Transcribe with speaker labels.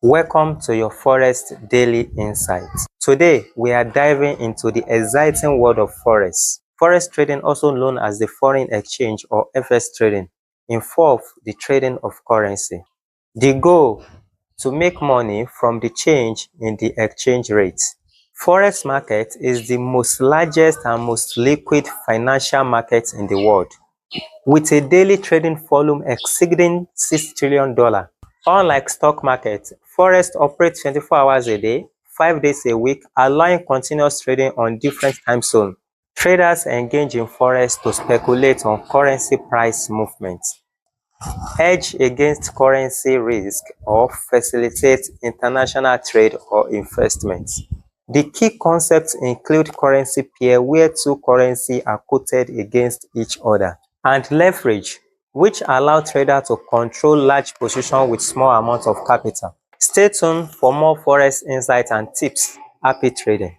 Speaker 1: Welcome to your Forex Daily Insights. Today, we are diving into the exciting world of Forex. Forex trading, also known as the foreign exchange or FX trading, involves the trading of currency. The goal: to make money from the change in the exchange rate. Forex market is the most largest and most liquid financial market in the world, with a daily trading volume exceeding $6 trillion. Unlike stock market, Forex operates 24 hours a day, 5 days a week, allowing continuous trading on different time zones. Traders engage in Forex to speculate on currency price movements, hedge against currency risk, or facilitate international trade or investments. The key concepts include currency pair, where two currencies are quoted against each other, and leverage, which allow traders to control large positions with small amounts of capital. Stay tuned for more Forex insights and tips. Happy trading.